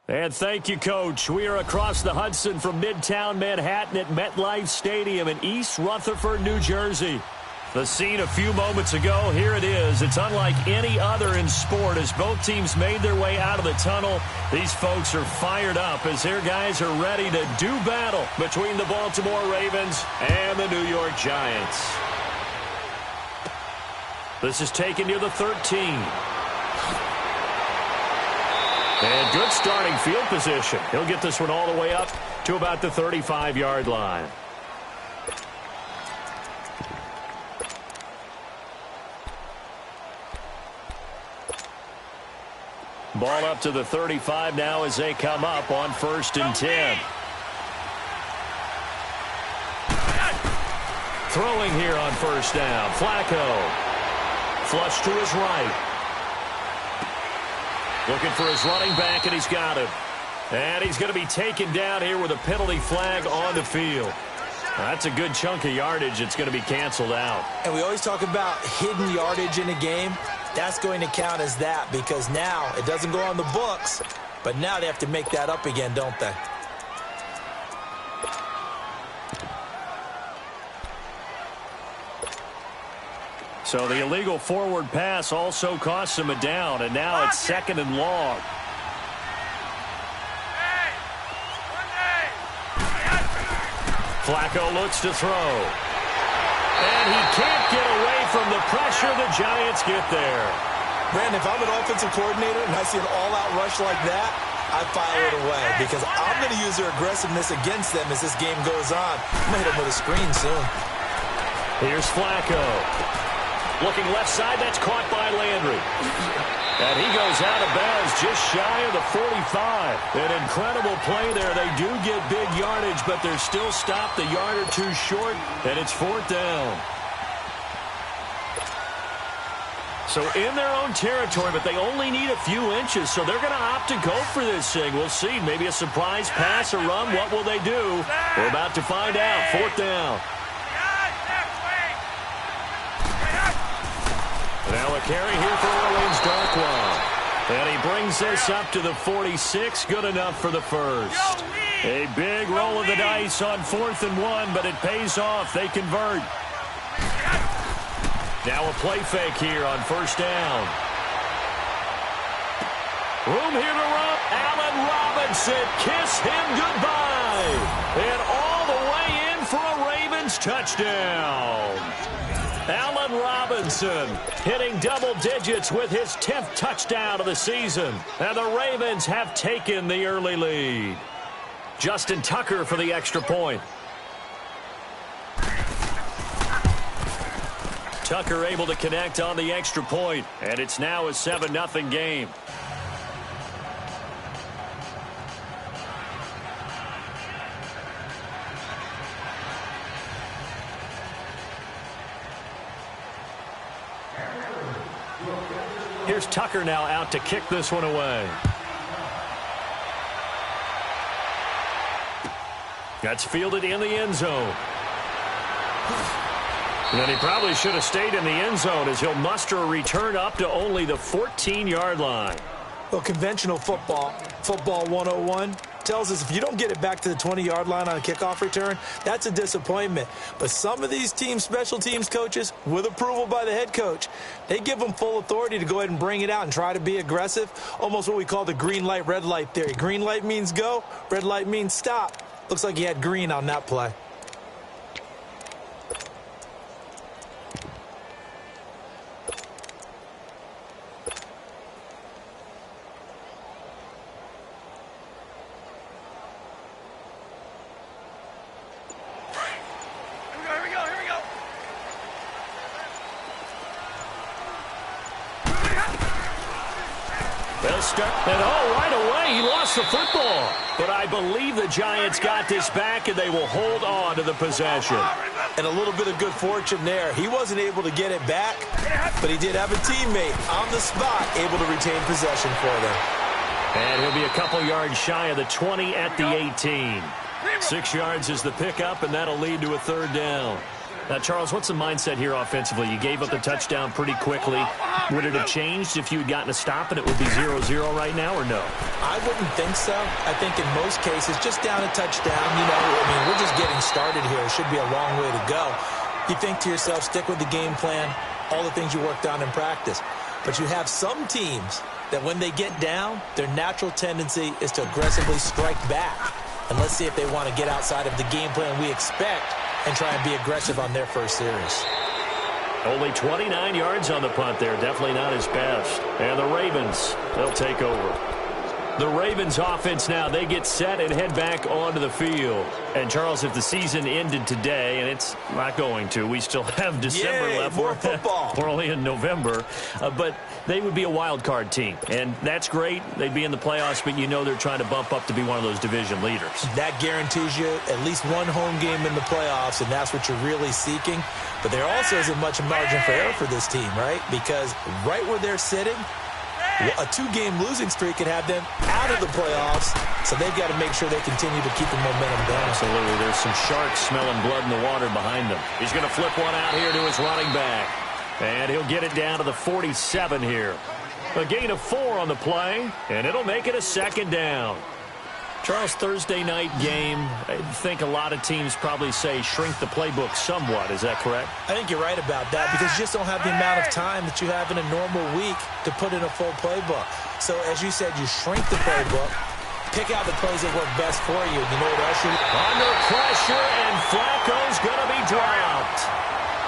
And thank you, Coach. We are across the Hudson from Midtown Manhattan at MetLife Stadium in East Rutherford, New Jersey. The scene a few moments ago, here it is. It's unlike any other in sport as both teams made their way out of the tunnel. These folks are fired up as their guys are ready to do battle between the Baltimore Ravens and the New York Giants. This is taken near the 13. And good starting field position. He'll get this one all the way up to about the 35-yard line. Ball up to the 35 now as they come up on 1st and 10. Throwing here on 1st down. Flacco. Flush to his right. Looking for his running back, and he's got him. And he's going to be taken down here with a penalty flag on the field. That's a good chunk of yardage. It's going to be canceled out. And we always talk about hidden yardage in a game. That's going to count as that because now it doesn't go on the books, but now they have to make that up again, don't they? So the illegal forward pass also costs him a down, and now it's 2nd and long. Flacco looks to throw. And he can't get away from the pressure. The Giants get there. Brandon, if I'm an offensive coordinator and I see an all-out rush like that, I file it away because I'm going to use their aggressiveness against them as this game goes on. I'm going to hit them with a screen soon. Here's Flacco. Looking left side, that's caught by Landry. And he goes out of bounds just shy of the 45. An incredible play there. They do get big yardage, but they're still stopped a yard or two short, and it's 4th down. So in their own territory, but they only need a few inches, so they're going to opt to go for this thing. We'll see. Maybe a surprise pass or run. What will they do? We're about to find out. 4th down. Now a carry here for Orleans Darkwa. And he brings this up to the 46. Good enough for the first. A big roll of the dice on 4th and 1, but it pays off. They convert. Now a play fake here on 1st down. Room here to run. Allen Robinson. Kiss him goodbye. And all the way in for a Ravens touchdown. Allen Robinson hitting double digits with his 10th touchdown of the season. And the Ravens have taken the early lead. Justin Tucker for the extra point. Tucker able to connect on the extra point, and it's now a 7-0 game. Here's Tucker now out to kick this one away. That's fielded in the end zone. And he probably should have stayed in the end zone as he'll muster a return up to only the 14-yard line. Well, conventional football 101, tells us if you don't get it back to the 20-yard line on a kickoff return, that's a disappointment. But some of these team special teams coaches, with approval by the head coach, they give them full authority to go ahead and bring it out and try to be aggressive, almost what we call the green light, red light theory. Green light means go, red light means stop. Looks like he had green on that play. And right away, he lost the football. But I believe the Giants got this back, and they will hold on to the possession. And a little bit of good fortune there. He wasn't able to get it back, but he did have a teammate on the spot able to retain possession for them. And he'll be a couple yards shy of the 20 at the 18. 6 yards is the pickup, and that'll lead to a 3rd down. Now, Charles, what's the mindset here offensively? You gave up the touchdown pretty quickly. Would it have changed if you had gotten a stop and it would be 0-0 right now, or no? I wouldn't think so. I think in most cases, just down a touchdown, I mean, we're just getting started here. It should be a long way to go. You think to yourself, stick with the game plan, all the things you worked on in practice. But you have some teams that when they get down, their natural tendency is to aggressively strike back. And let's see if they want to get outside of the game plan we expect and try and be aggressive on their first series. Only 29 yards on the punt there. Definitely not his best. And the Ravens, they'll take over. The Ravens offense now, they get set and head back onto the field. And, Charles, if the season ended today, and it's not going to, we still have December left. More football. We're only in November. But they would be a wild card team. And that's great. They'd be in the playoffs, but you know they're trying to bump up to be one of those division leaders. That guarantees you at least one home game in the playoffs, and that's what you're really seeking. But there also isn't much margin for error for this team, right? Because right where they're sitting, a 2-game losing streak could have them out of the playoffs, so they've got to make sure they continue to keep the momentum down. Absolutely. There's some sharks smelling blood in the water behind them. He's going to flip one out here to his running back, and he'll get it down to the 47 here. A gain of 4 on the play, and it'll make it a second down. Charles, Thursday night game, I think a lot of teams probably say shrink the playbook somewhat. Is that correct? I think you're right about that because you just don't have the amount of time that you have in a normal week to put in a full playbook. So, as you said, you shrink the playbook, pick out the plays that work best for you. You know what else you... Under pressure, and Flacco's going to be dropped.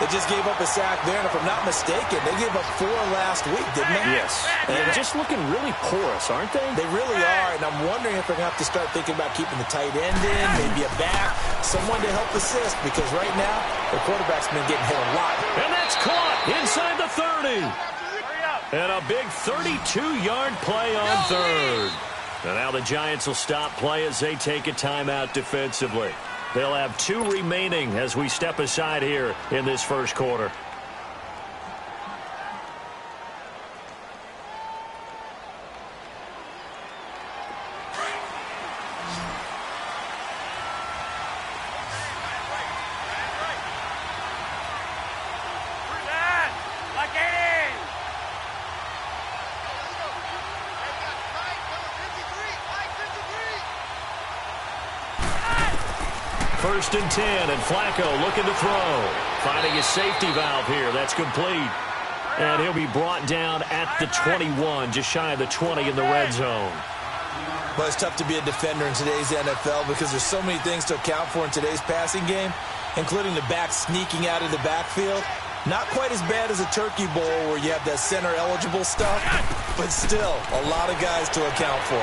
They just gave up a sack there, and if I'm not mistaken, they gave up 4 last week, didn't they? Yes. And they're just looking really porous, aren't they? They really are, and I'm wondering if they're going to have to start thinking about keeping the tight end in, maybe a back, someone to help assist, because right now, their quarterback's been getting hit a lot. And that's caught inside the 30. And a big 32-yard play on third. And now the Giants will stop play as they take a timeout defensively. They'll have 2 remaining as we step aside here in this first quarter. First and 10, and Flacco looking to throw. Finding his safety valve here. That's complete. And he'll be brought down at the 21, just shy of the 20 in the red zone. Well, it's tough to be a defender in today's NFL because there's so many things to account for in today's passing game, including the back sneaking out of the backfield. Not quite as bad as a turkey bowl where you have that center-eligible stuff, but still a lot of guys to account for.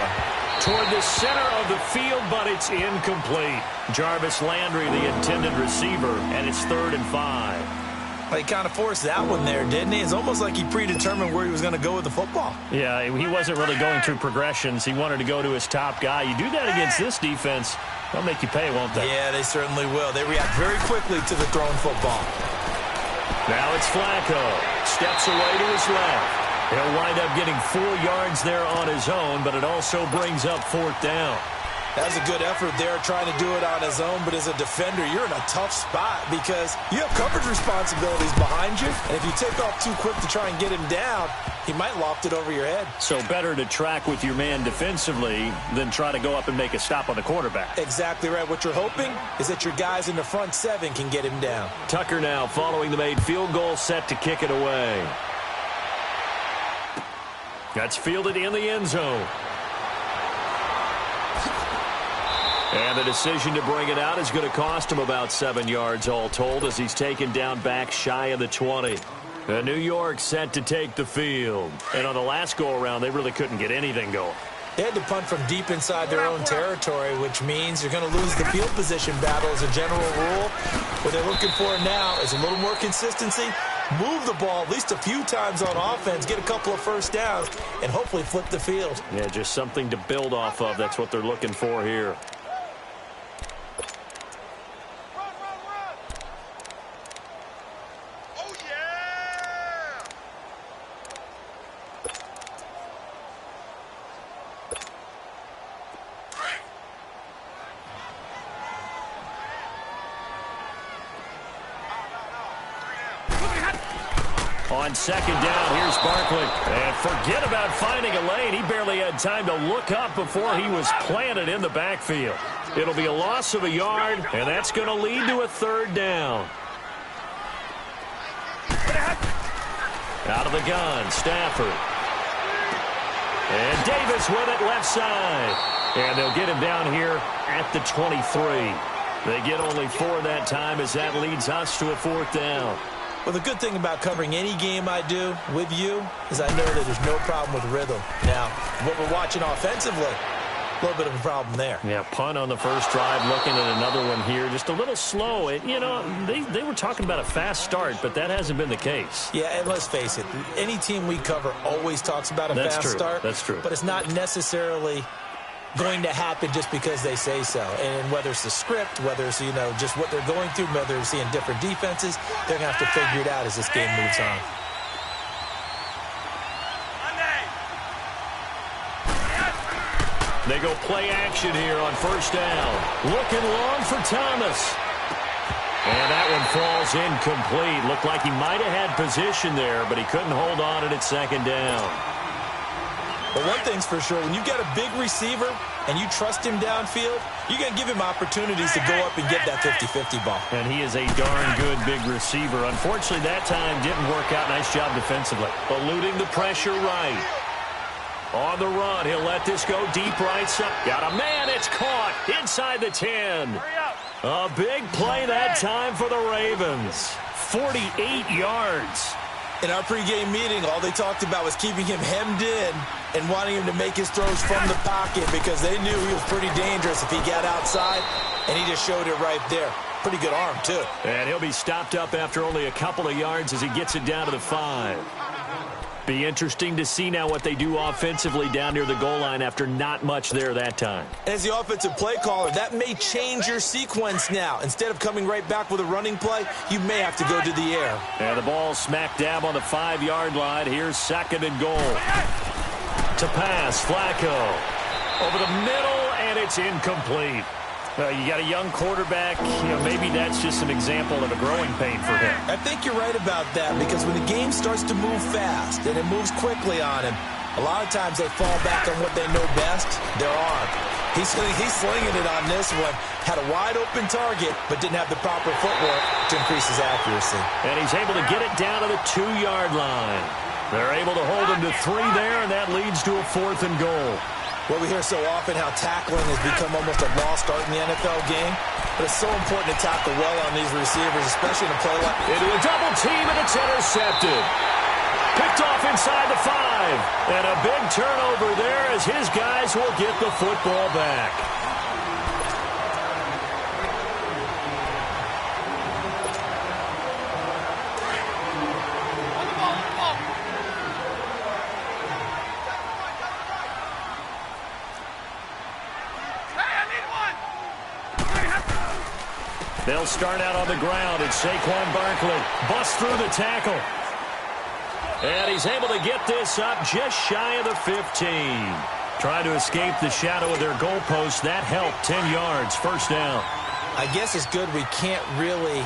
Toward the center of the field, but it's incomplete. Jarvis Landry, the intended receiver, and it's 3rd and 5. Well, he kind of forced that one there, didn't he? It's almost like he predetermined where he was going to go with the football. Yeah, he wasn't really going through progressions. He wanted to go to his top guy. You do that against this defense, they'll make you pay, won't they? Yeah, they certainly will. They react very quickly to the thrown football. Now it's Flacco. Steps away to his left. He'll wind up getting 4 yards there on his own, but it also brings up 4th down. That was a good effort there trying to do it on his own, but as a defender, you're in a tough spot because you have coverage responsibilities behind you, and if you take off too quick to try and get him down, he might loft it over your head. So better to track with your man defensively than try to go up and make a stop on the quarterback. Exactly right. What you're hoping is that your guys in the front 7 can get him down. Tucker now following the made field goal, set to kick it away. That's fielded in the end zone. And the decision to bring it out is going to cost him about 7 yards all told as he's taken down back shy of the 20. New York set to take the field. And on the last go-around, they really couldn't get anything going. They had to punt from deep inside their own territory, which means you're going to lose the field position battle as a general rule. What they're looking for now is a little more consistency, move the ball at least a few times on offense, get a couple of first downs, and hopefully flip the field. Yeah, just something to build off of. That's what they're looking for here. On second down, here's Barkley. And forget about finding a lane. He barely had time to look up before he was planted in the backfield. It'll be a loss of a yard, and that's going to lead to a third down. Out of the gun, Stafford. And Davis with it left side. And they'll get him down here at the 23. They get only 4 that time as that leads us to a fourth down. Well, the good thing about covering any game I do with you is I know that there's no problem with rhythm. Now, what we're watching offensively, a little bit of a problem there. Yeah, punt on the first drive, looking at another one here. Just a little slow. They were talking about a fast start, but that hasn't been the case. Yeah, and let's face it, any team we cover always talks about a fast start. That's true. But it's not necessarily going to happen just because they say so. And whether it's the script, whether it's, just what they're going through, whether they're seeing different defenses, they're going to have to figure it out as this game moves on. They go play action here on first down. Looking long for Thomas. And that one falls incomplete. Looked like he might have had position there, but he couldn't hold on at second down. But one thing's for sure, when you've got a big receiver and you trust him downfield, you're going to give him opportunities to go up and get that 50-50 ball. And he is a darn good big receiver. Unfortunately, that time didn't work out. Nice job defensively. Eluding the pressure right. On the run, he'll let this go deep right side. Got a man, it's caught inside the 10. A big play that time for the Ravens. 48 yards. In our pregame meeting, all they talked about was keeping him hemmed in and wanting him to make his throws from the pocket because they knew he was pretty dangerous if he got outside, and he just showed it right there. Pretty good arm, too. And he'll be stopped up after only a couple of yards as he gets it down to the 5. Be interesting to see now what they do offensively down near the goal line after not much there that time. As the offensive play caller, that may change your sequence now. Instead of coming right back with a running play, you may have to go to the air. And the ball smack dab on the 5-yard line. Here's second and goal. To pass, Flacco. Over the middle, and it's incomplete. You got a young quarterback. Maybe that's just an example of a growing pain for him. I think you're right about that because when the game starts to move fast and it moves quickly on him, a lot of times they fall back on what they know best, their arm. He's slinging it on this one. Had a wide-open target, but didn't have the proper footwork to increase his accuracy. And he's able to get it down to the 2-yard line. They're able to hold him to 3 there, and that leads to a 4th and goal. Well, we hear so often how tackling has become almost a lost art in the NFL game, but it's so important to tackle well on these receivers, especially in a play like... Into a double team, and it's intercepted. Picked off inside the 5. And a big turnover there as his guys will get the football back. They'll start out on the ground, and Saquon Barkley busts through the tackle. And he's able to get this up just shy of the 15. Trying to escape the shadow of their goalpost. That helped. 10 yards, first down. I guess it's good we can't really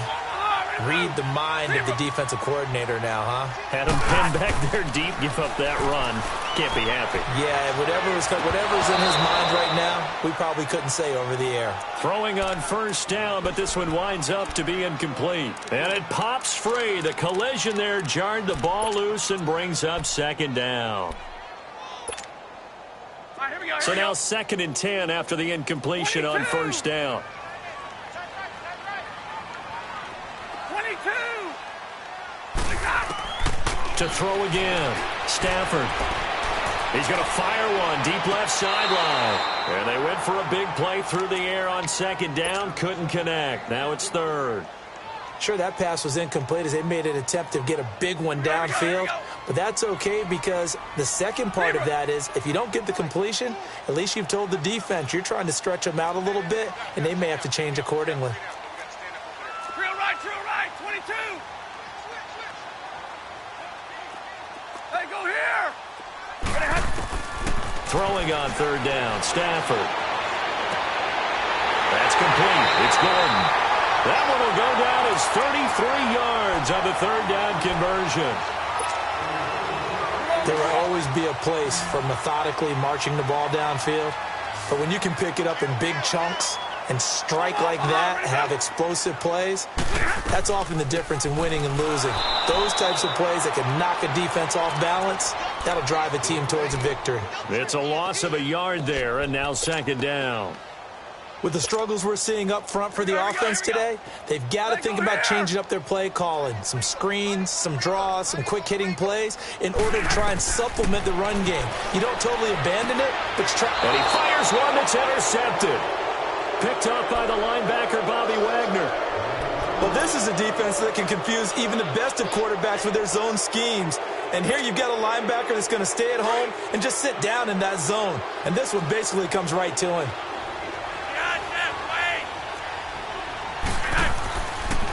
read the mind of the defensive coordinator now, huh? Had him pinned back there deep, give up that run. Can't be happy. Yeah, whatever's in his mind right now, we probably couldn't say over the air. Throwing on first down, but this one winds up to be incomplete. And it pops free. The collision there jarred the ball loose and brings up second down. So now 2nd and 10 after the incompletion on first down. 22. To throw again. Stafford. He's going to fire one deep left sideline. And they went for a big play through the air on second down. Couldn't connect. Now it's 3rd. Sure, that pass was incomplete as they made an attempt to get a big one downfield. But that's okay because the second part of that is if you don't get the completion, at least you've told the defense you're trying to stretch them out a little bit, and they may have to change accordingly. Drill right, 22. Hey, go here. Throwing on 3rd down, Stafford. That's complete. It's Gordon. That one will go down as 33 yards on the 3rd down conversion. There will always be a place for methodically marching the ball downfield. But when you can pick it up in big chunks and strike like that, have explosive plays, that's often the difference in winning and losing. Those types of plays that can knock a defense off balance, that'll drive a team towards a victory. It's a loss of a yard there, and now second down. With the struggles we're seeing up front for the offense today, they've got to think about changing up their play calling. Some screens, some draws, some quick-hitting plays in order to try and supplement the run game. You don't totally abandon it, but you try. And he fires one that's intercepted. Picked up by the linebacker, Bobby Wagner. Well, this is a defense that can confuse even the best of quarterbacks with their zone schemes. And here you've got a linebacker that's going to stay at home and just sit down in that zone. And this one basically comes right to him.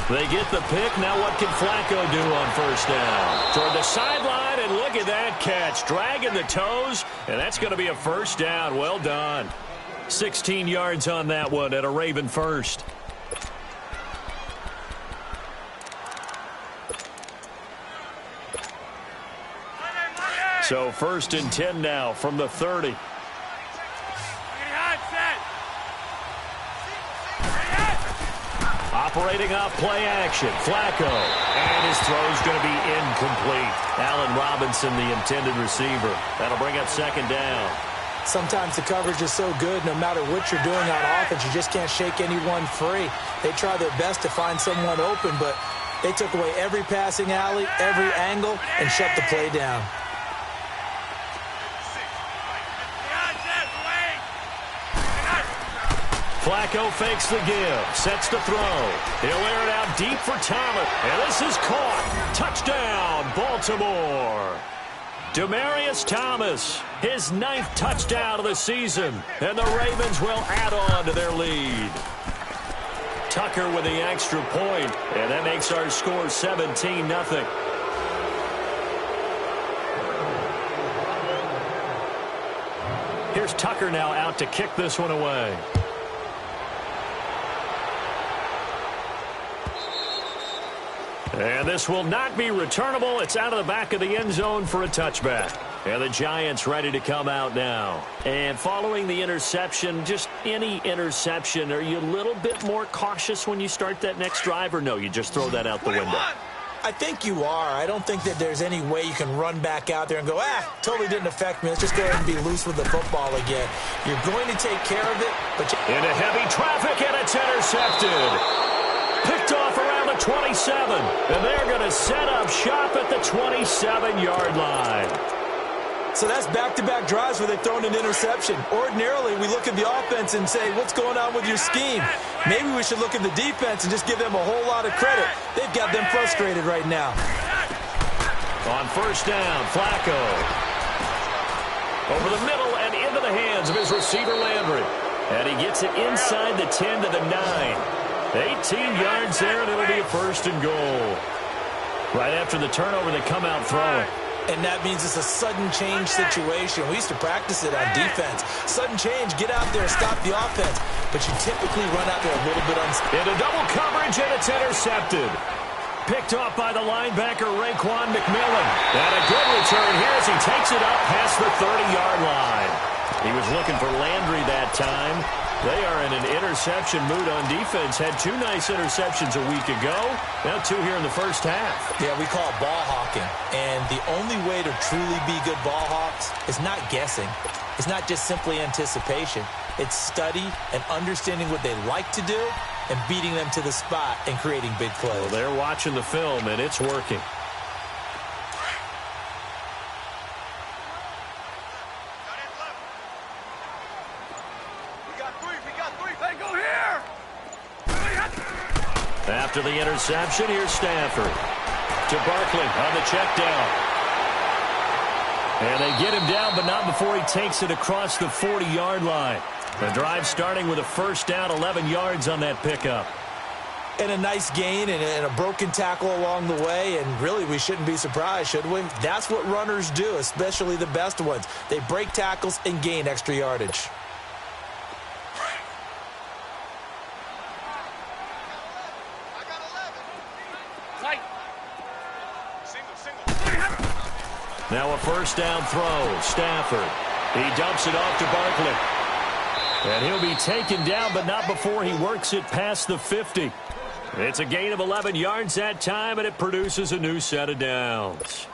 They get the pick. Now what can Flacco do on first down? Toward the sideline, and look at that catch. Dragging the toes, and that's going to be a first down. Well done. 16 yards on that one at a Raven first. So first and 10 now from the 30. Operating off play action, Flacco, and his throw's going to be incomplete. Allen Robinson, the intended receiver. That'll bring up second down. Sometimes the coverage is so good, no matter what you're doing on offense, you just can't shake anyone free. They try their best to find someone open, but they took away every passing alley, every angle, and shut the play down. Flacco fakes the give, sets the throw. He'll air it out deep for Thomas. And this is caught. Touchdown, Baltimore. Demaryius Thomas, his 9th touchdown of the season. And the Ravens will add on to their lead. Tucker with the extra point, and that makes our score 17-0. Here's Tucker now out to kick this one away. And this will not be returnable. It's out of the back of the end zone for a touchback. And the Giants ready to come out now. And following the interception, just any interception, are you a little bit more cautious when you start that next drive, or no, you just throw that out the window? I think you are. I don't think that there's any way you can run back out there and go, totally didn't affect me. Let's just go ahead and be loose with the football again. You're going to take care of it, but into heavy traffic, and it's intercepted. Picked off around the 27, and they're going to set up shop at the 27-yard line. So that's back-to-back drives where they've thrown an interception. Ordinarily, we look at the offense and say, what's going on with your scheme? Maybe we should look at the defense and just give them a whole lot of credit. They've got them frustrated right now. On first down, Flacco. Over the middle and into the hands of his receiver, Landry. And he gets it inside the 10 to the 9. 18 yards there, and it'll be a first and goal. Right after the turnover, they come out throwing. And that means it's a sudden change situation. We used to practice it on defense. Sudden change, get out there, stop the offense. But you typically run out there a little bit into double coverage, and it's intercepted. Picked off by the linebacker, Raekwon McMillan. And a good return here as he takes it up past the 30-yard line. He was looking for Landry that time. They are in an interception mood on defense. Had 2 nice interceptions a week ago. Now 2 here in the first half. Yeah, we call it ball hawking. And the only way to truly be good ball hawks is not guessing. It's not just simply anticipation. It's study and understanding what they like to do and beating them to the spot and creating big plays. Well, they're watching the film, and it's working. After the interception, here's Stafford to Barkley on the check down. And they get him down, but not before he takes it across the 40-yard line. The drive starting with a first down, 11 yards on that pickup. And a nice gain and a broken tackle along the way, and really we shouldn't be surprised, should we? That's what runners do, especially the best ones. They break tackles and gain extra yardage. Now a first down throw. Stafford. He dumps it off to Barkley. And he'll be taken down, but not before he works it past the 50. It's a gain of 11 yards that time, and it produces a new set of downs.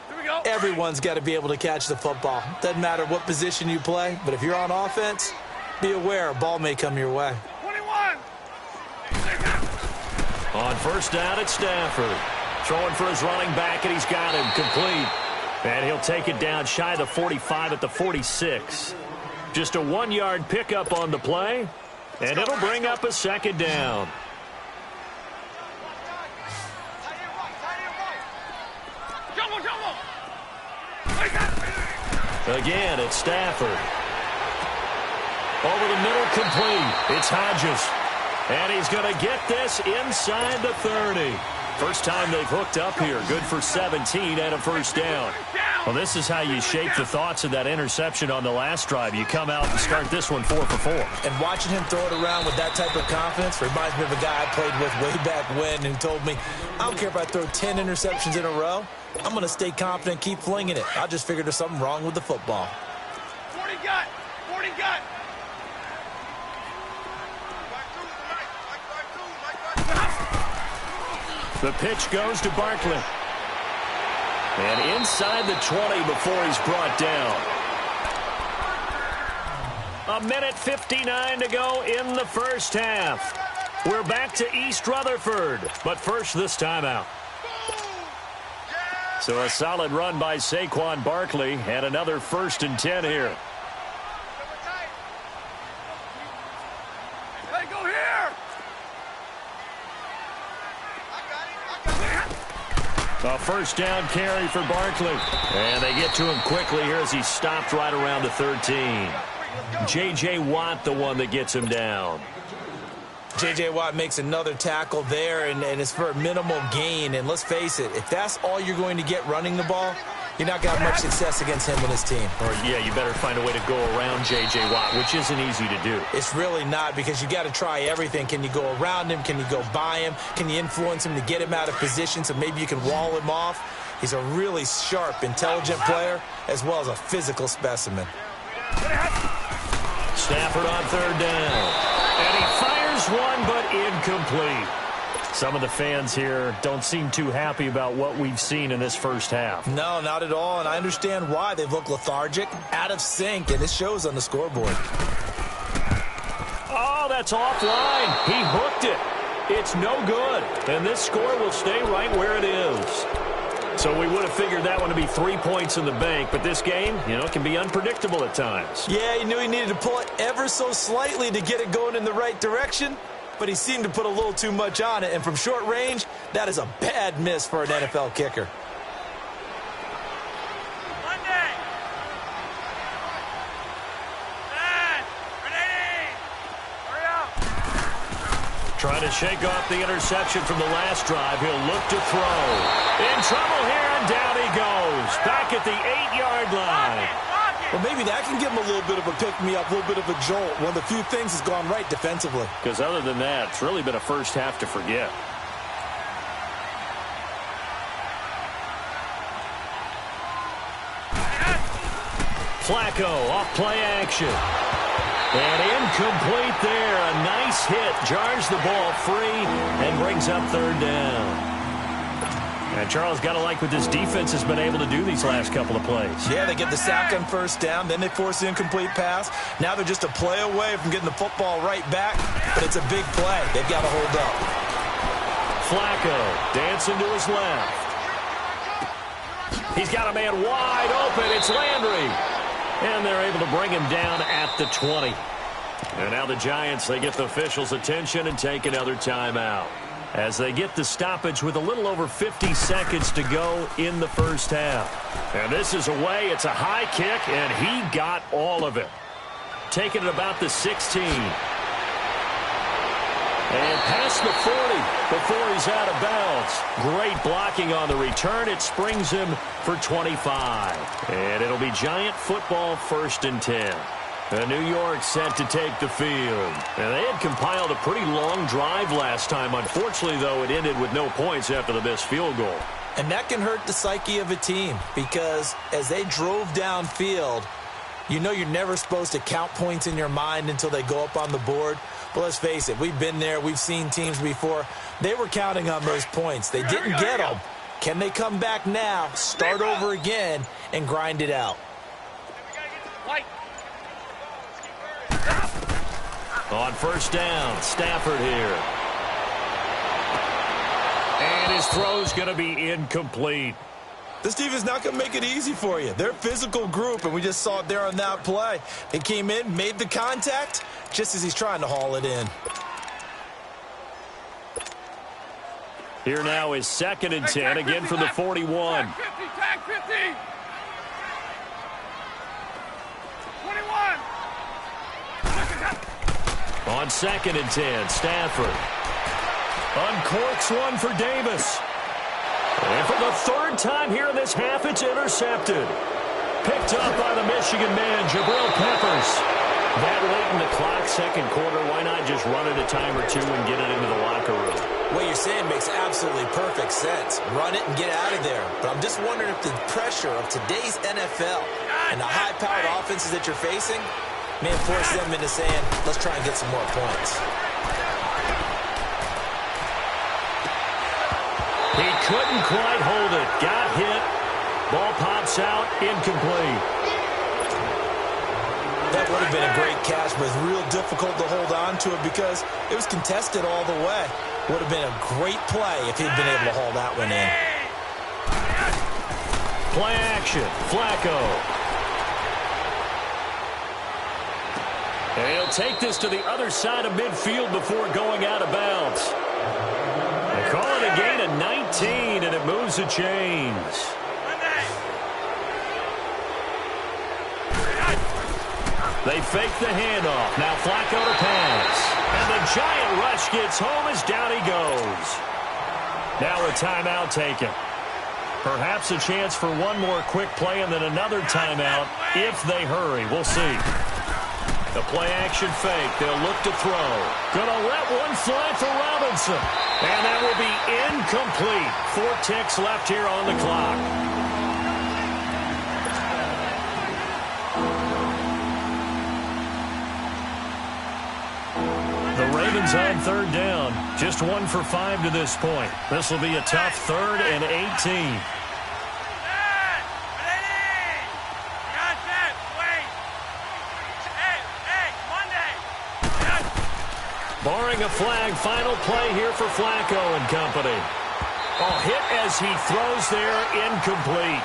Here we go. Everyone's got to be able to catch the football. Doesn't matter what position you play, but if you're on offense, be aware a ball may come your way. 21. On first down, it's Stafford. Throwing for his running back, and he's got him complete. And he'll take it down shy of the 45 at the 46. Just a 1-yard pickup on the play, and it'll bring up a second down. Again, it's Stafford. Over the middle, complete. It's Hodges. And he's going to get this inside the 30. First time they've hooked up here. Good for 17 and a first down. Well, this is how you shape the thoughts of that interception on the last drive. You come out and start this one 4 for 4. And watching him throw it around with that type of confidence reminds me of a guy I played with way back when who told me, I don't care if I throw 10 interceptions in a row. I'm going to stay confident, keep flinging it. I just figured there's something wrong with the football. 40 gut. 40 gut. The pitch goes to Barkley. And inside the 20 before he's brought down. 1:59 to go in the first half. We're back to East Rutherford, but first this timeout. So a solid run by Saquon Barkley and another 1st and 10 here. Hey, go here. A first down carry for Barkley. And they get to him quickly here as he stopped right around the 13. J.J. Watt, the one that gets him down. J.J. Watt makes another tackle there, and it's for a minimal gain. And let's face it, if that's all you're going to get running the ball, you're not going to have much success against him and his team. Or, yeah, you better find a way to go around J.J. Watt, which isn't easy to do. It's really not, because you got to try everything. Can you go around him? Can you go by him? Can you influence him to get him out of position so maybe you can wall him off? He's a really sharp, intelligent player, as well as a physical specimen. Stafford on 3rd down. And he fires one, but incomplete. Some of the fans here don't seem too happy about what we've seen in this first half. No, not at all, and I understand why. They've looked lethargic, out of sync, and it shows on the scoreboard. Oh, that's offline. He hooked it. It's no good, and this score will stay right where it is. So we would have figured that one to be 3 points in the bank, but this game, can be unpredictable at times. Yeah, he knew he needed to pull it ever so slightly to get it going in the right direction, but he seemed to put a little too much on it, and from short range, that is a bad miss for an NFL kicker. Monday. Bad. Grenade. Hurry up. Trying to shake off the interception from the last drive. He'll look to throw. In trouble here, and down he goes. Back at the 8-yard line. Well, maybe that can give him a little bit of a pick-me-up, a little bit of a jolt. One of the few things has gone right defensively. Because other than that, it's really been a first half to forget. Flacco off play action. And incomplete there. A nice hit. Jars the ball free and brings up 3rd down. And Charles, got to like what this defense has been able to do these last couple of plays. Yeah, they get the sack on 1st down, then they force the incomplete pass. Now they're just a play away from getting the football right back, but it's a big play. They've got to hold up. Flacco dancing to his left. He's got a man wide open. It's Landry. And they're able to bring him down at the 20. And now the Giants, they get the officials' attention and take another timeout as they get the stoppage with a little over 50 seconds to go in the first half. And this is away. It's a high kick, and he got all of it. Taking it about the 16. And past the 40 before he's out of bounds. Great blocking on the return. It springs him for 25. And it'll be Giant football 1st and 10. New York set to take the field. And they had compiled a pretty long drive last time. Unfortunately, though, it ended with no points after the missed field goal. And that can hurt the psyche of a team because as they drove downfield, you know you're never supposed to count points in your mind until they go up on the board. But let's face it, we've been there. We've seen teams before. They were counting on those points. They didn't get them. Can they come back now, start over again, and grind it out? On first down, Stafford here. And his throw's going to be incomplete. This team is not going to make it easy for you. They're a physical group, and we just saw it there on that play. They came in, made the contact, just as he's trying to haul it in. Here now is 2nd and 10, again from the 41. Tag 50, tag 50. 21. On 2nd and 10, Stafford uncorks one for Davis. And for the 3rd time here in this half, it's intercepted. Picked up by the Michigan man, Jabril Peppers. That late in the clock, 2nd quarter, why not just run it a time or two and get it into the locker room? What you're saying makes absolutely perfect sense. Run it and get out of there. But I'm just wondering if the pressure of today's NFL and the high-powered offenses that you're facing may force them into saying, let's try and get some more points. He couldn't quite hold it. Got hit. Ball pops out. Incomplete. That would have been a great catch, but it's real difficult to hold on to it because it was contested all the way. Would have been a great play if he'd been able to haul that one in. Play action. Flacco. And he'll take this to the other side of midfield before going out of bounds. They call it a gain of 19, and it moves the chains. They fake the handoff. Now Flacco to pass. And the giant rush gets home as down he goes. Now a timeout taken. Perhaps a chance for one more quick play and then another timeout if they hurry. We'll see. The play-action fake. They'll look to throw. Gonna let one fly for Robinson. And that will be incomplete. 4 ticks left here on the clock. The Ravens on 3rd down. Just 1 for 5 to this point. This will be a tough 3rd and 18. Barring a flag, final play here for Flacco and company. Oh, hit as he throws there, incomplete.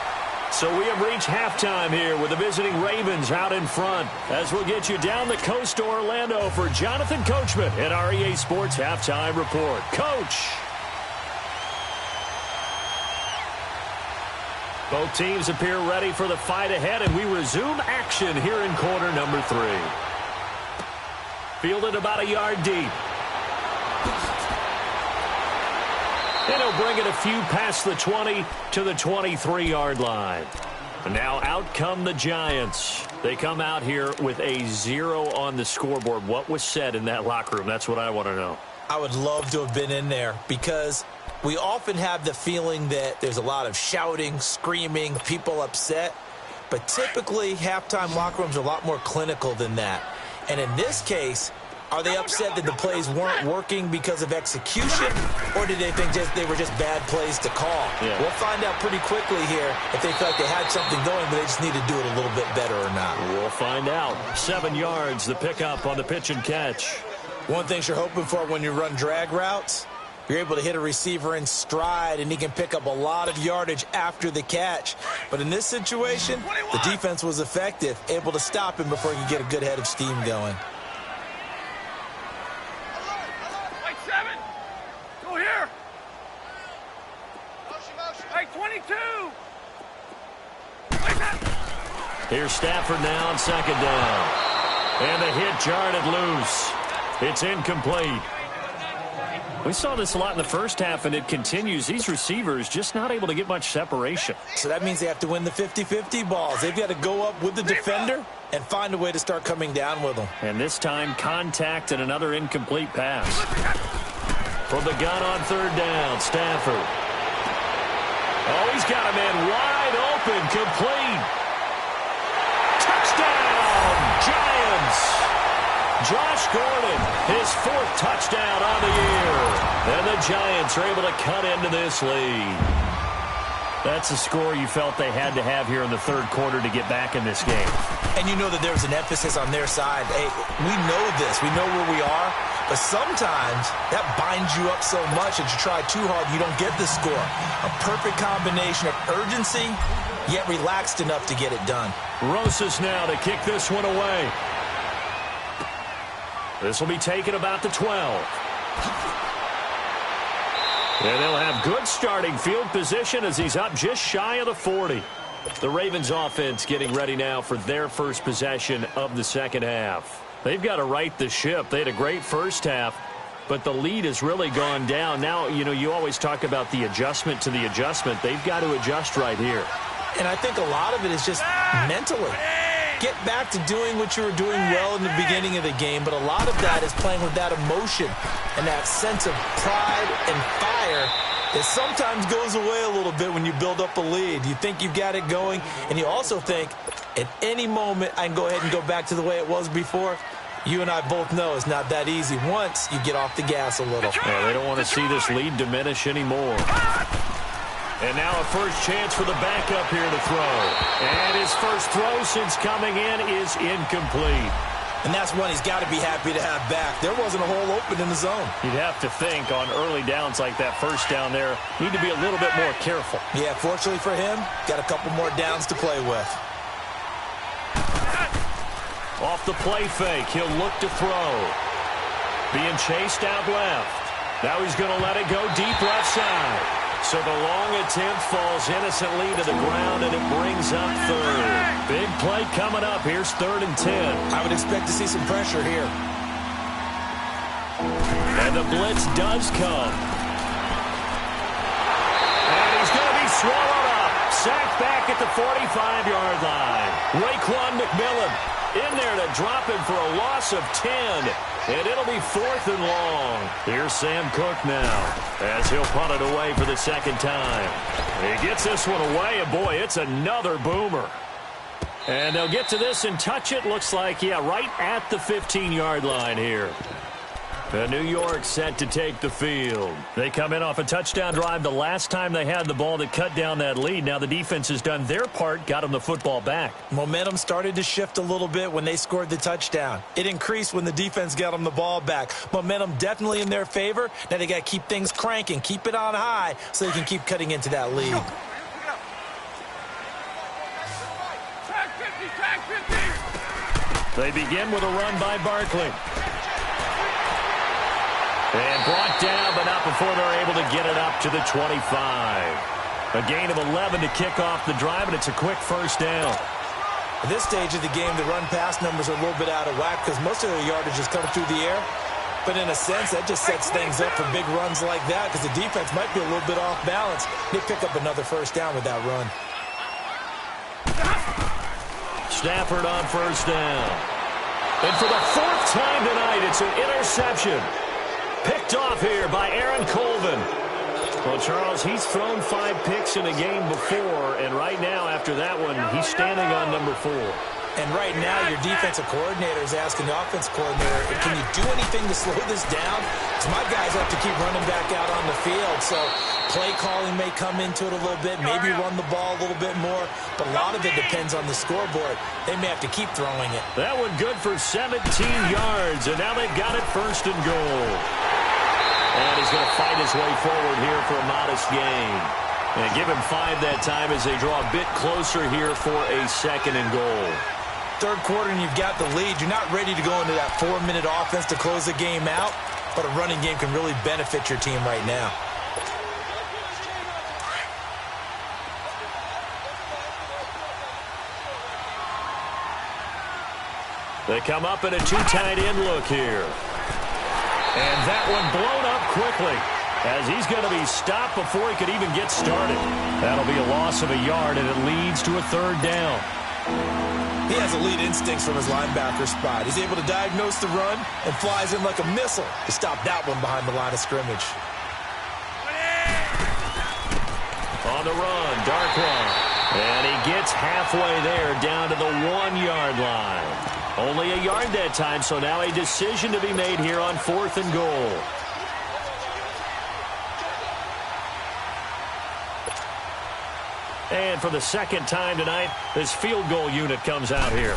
So we have reached halftime here with the visiting Ravens out in front. As we'll get you down the coast to Orlando for Jonathan Coachman at our EA Sports Halftime Report. Coach! Both teams appear ready for the fight ahead, and we resume action here in quarter number 3. Fielded about a yard deep. And he'll bring it a few past the 20 to the 23-yard line. And now out come the Giants. They come out here with a 0 on the scoreboard. What was said in that locker room? That's what I want to know. I would love to have been in there because we often have the feeling that there's a lot of shouting, screaming, people upset. But typically, halftime locker rooms are a lot more clinical than that. And in this case, are they upset that the plays weren't working because of execution, or did they think they were just bad plays to call? Yeah. We'll find out pretty quickly here if they feel like they had something going, but they just need to do it a little bit better or not. We'll find out. 7 yards, the pickup on the pitch and catch. One thing you're hoping for when you run drag routes, you're able to hit a receiver in stride, and he can pick up a lot of yardage after the catch. But in this situation, the defense was effective, able to stop him before he could get a good head of steam going. Like 7. Go here. Like 22. Like that. Here's Stafford now on 2nd down. And the hit jarred it loose. It's incomplete. We saw this a lot in the first half, and it continues. These receivers just not able to get much separation. So that means they have to win the 50-50 balls. They've got to go up with the defender and find a way to start coming down with them. And this time, contact and another incomplete pass. From the gun on 3rd down, Stafford. And wide open, complete. Touchdown, Giants. Josh Gordon, his 4th touchdown on the year. And the Giants are able to cut into this lead. That's a score you felt they had to have here in the 3rd quarter to get back in this game. And you know that there's an emphasis on their side. Hey, we know this. We know where we are. But sometimes that binds you up so much that you try too hard and you don't get the score. A perfect combination of urgency, yet relaxed enough to get it done. Rosas now to kick this one away. This will be taken about the 12. And they'll have good starting field position as he's up just shy of the 40. The Ravens offense getting ready now for their first possession of the second half. They've got to right the ship. They had a great first half, but the lead has really gone down. Now, you know, you always talk about the adjustment to the adjustment. They've got to adjust right here. And I think a lot of it is just mentally. Get back to doing what you were doing well in the beginning of the game, but a lot of that is playing with that emotion and that sense of pride and fire that sometimes goes away a little bit when you build up a lead. You think you've got it going, and you also think at any moment I can go ahead and go back to the way it was before. You and I both know it's not that easy once you get off the gas a little. Yeah, they don't want to see this lead diminish anymore. And now a first chance for the backup here to throw. And his first throw since coming in is incomplete. And that's one he's got to be happy to have back. There wasn't a hole open in the zone. You'd have to think on early downs like that first down there, need to be a little bit more careful. Yeah, fortunately for him, got a couple more downs to play with. Off the play fake, he'll look to throw. Being chased out left. Now he's going to let it go deep left side. So the long attempt falls innocently to the ground, and it brings up 3rd. Big play coming up. Here's 3rd and 10. I would expect to see some pressure here. And the blitz does come. And he's going to be swallowed up. Sacked back at the 45-yard line. Raekwon McMillan in there to drop him for a loss of 10. And it'll be 4th and long. Here's Sam Cook now as he'll punt it away for the second time. He gets this one away, and boy, it's another boomer. And they'll get to this and touch it. Looks like, yeah, right at the 15-yard line here. And New York set to take the field. They come in off a touchdown drive the last time they had the ball to cut down that lead. Now the defense has done their part, got them the football back. Momentum started to shift a little bit when they scored the touchdown. It increased when the defense got them the ball back. Momentum definitely in their favor. Now they got to keep things cranking, keep it on high so they can keep cutting into that lead. Tag 50, tag 50. They begin with a run by Barkley. And brought down, but not before they're able to get it up to the 25. A gain of 11 to kick off the drive, and it's a quick first down. At this stage of the game, the run-pass numbers are a little bit out of whack because most of their yardage is coming through the air. But in a sense, that just sets things up for big runs like that because the defense might be a little bit off balance. They pick up another first down with that run. Stafford on first down. And for the 4th time tonight, it's an interception. Picked off here by Aaron Colvin. Well, Charles, he's thrown 5 picks in a game before, and right now, after that one, he's standing on number 4. And right now, your defensive coordinator is asking the offensive coordinator, can you do anything to slow this down? Because my guys have to keep running back out on the field. So play calling may come into it a little bit, maybe run the ball a little bit more. But a lot of it depends on the scoreboard. They may have to keep throwing it. That one good for 17 yards, and now they've got it 1st and goal. And he's going to fight his way forward here for a modest gain. And give him 5 that time as they draw a bit closer here for a 2nd and goal. 3rd quarter and you've got the lead. You're not ready to go into that 4-minute offense to close the game out, but a running game can really benefit your team right now. They come up in a 2 tight end look here. And that one blown up quickly as he's going to be stopped before he could even get started. That'll be a loss of a yard, and it leads to a 3rd down. He has elite instincts from his linebacker spot. He's able to diagnose the run and flies in like a missile to stop that one behind the line of scrimmage. On the run, Darkwan. It's halfway there, down to the 1-yard line. Only a yard that time, so now a decision to be made here on 4th and goal. And for the second time tonight, this field goal unit comes out here.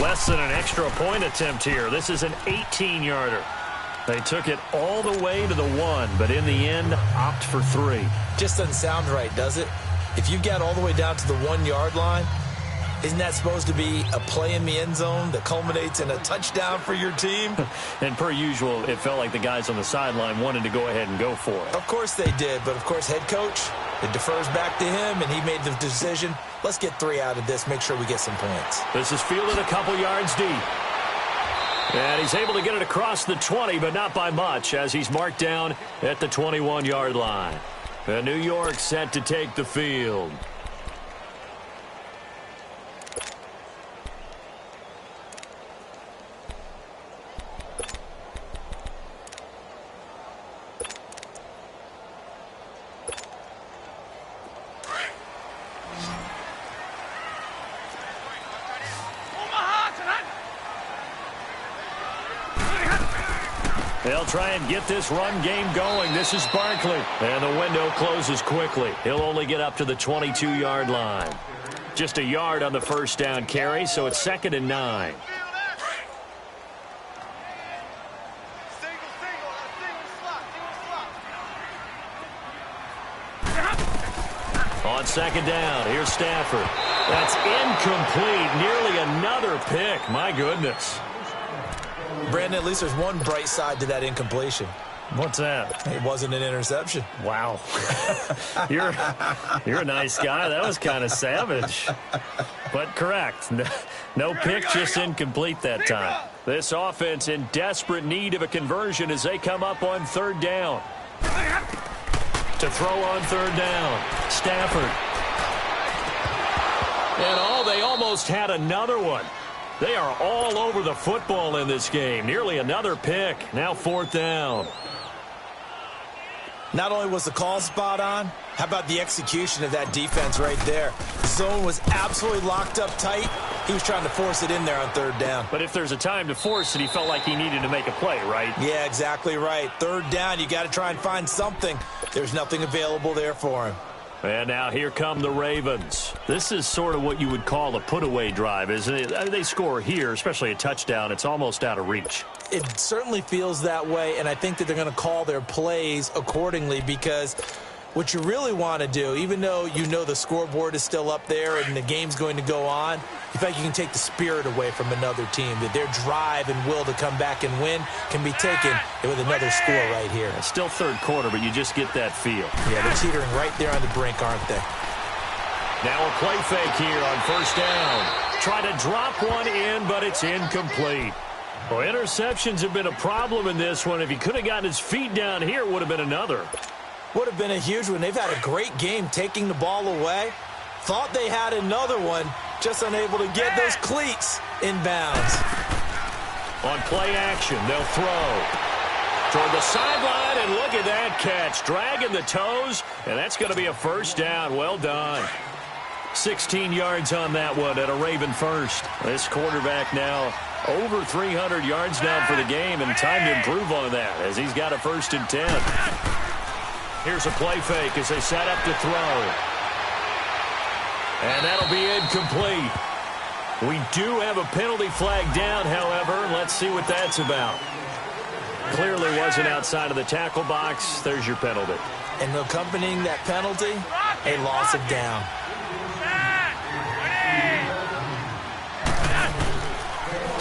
Less than an extra point attempt here. This is an 18-yarder. They took it all the way to the 1, but in the end, opt for 3. Just doesn't sound right, does it? If you get all the way down to the 1-yard line, isn't that supposed to be a play in the end zone that culminates in a touchdown for your team? And per usual, it felt like the guys on the sideline wanted to go ahead and go for it. Of course they did, but of course head coach, it defers back to him, and he made the decision. Let's get 3 out of this, make sure we get some points. This is fielded a couple yards deep. And he's able to get it across the 20, but not by much, as he's marked down at the 21-yard line. And New York set to take the field. They'll try and get this run game going. This is Barkley. And the window closes quickly. He'll only get up to the 22-yard line. Just a yard on the first down carry, so it's 2nd and 9. On 2nd down, here's Stafford. That's incomplete. Nearly another pick. My goodness. Brandon, at least there's one bright side to that incompletion. What's that? It wasn't an interception. Wow. You're a nice guy. That was kind of savage. But correct. No pick, just incomplete that time. This offense in desperate need of a conversion as they come up on 3rd down. To throw on 3rd down, Stafford. And they almost had another one. They are all over the football in this game. Nearly another pick. Now 4th down. Not only was the call spot on, how about the execution of that defense right there? The zone was absolutely locked up tight. He was trying to force it in there on 3rd down. But if there's a time to force it, he felt like he needed to make a play, right? Yeah, exactly right. 3rd down, you got to try and find something. There's nothing available there for him. And now here come the Ravens. This is sort of what you would call a put-away drive, isn't it? They score here, especially a touchdown. It's almost out of reach. It certainly feels that way, and I think that they're going to call their plays accordingly because what you really want to do, even though you know the scoreboard is still up there and the game's going to go on, you feel like you can take the spirit away from another team, that their drive and will to come back and win can be taken with another score right here. It's still 3rd quarter, but you just get that feel. Yeah, they're teetering right there on the brink, aren't they? Now a play fake here on 1st down. Try to drop one in, but it's incomplete. Well, interceptions have been a problem in this one. If he could have gotten his feet down here, it would have been another. Would have been a huge one. They've had a great game taking the ball away. Thought they had another one, just unable to get those cleats in bounds. On play action, they'll throw toward the sideline, and look at that catch. Dragging the toes, and that's going to be a 1st down. Well done. 16 yards on that one at a Raven first. This quarterback now over 300 yards now for the game, and time to improve on that as he's got a 1st and 10. Here's a play fake as they set up to throw. And that'll be incomplete. We do have a penalty flag down, however. Let's see what that's about. Clearly wasn't outside of the tackle box. There's your penalty. And accompanying that penalty, a loss of down.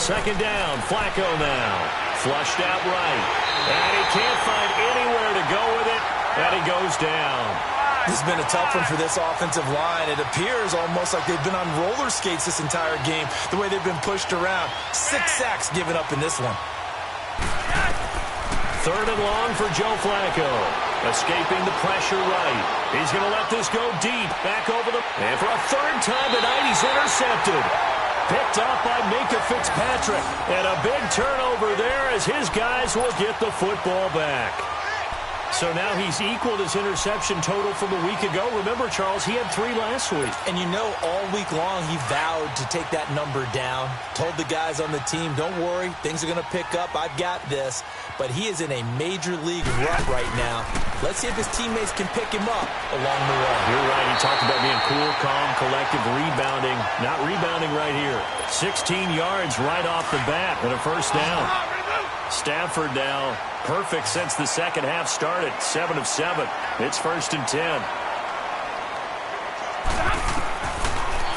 Second down, Flacco now. Flushed out right. And he can't find anywhere to go with it. And he goes down. This has been a tough one for this offensive line. It appears almost like they've been on roller skates this entire game, the way they've been pushed around. 6 sacks given up in this one. 3rd and long for Joe Flacco. Escaping the pressure right. He's going to let this go deep. Back over the... And for a 3rd time tonight, he's intercepted. Picked up by Minkah Fitzpatrick. And a big turnover there as his guys will get the football back. So now he's equaled his interception total from a week ago. Remember, Charles, he had 3 last week. And you know, all week long he vowed to take that number down. Told the guys on the team, don't worry, things are going to pick up. I've got this. But he is in a major league rut right now. Let's see if his teammates can pick him up along the way. You're right. He talked about being cool, calm, collective, rebounding. Not rebounding right here. 16 yards right off the bat and a first down. Stafford now perfect since the second half started. 7 of 7. It's 1st and 10.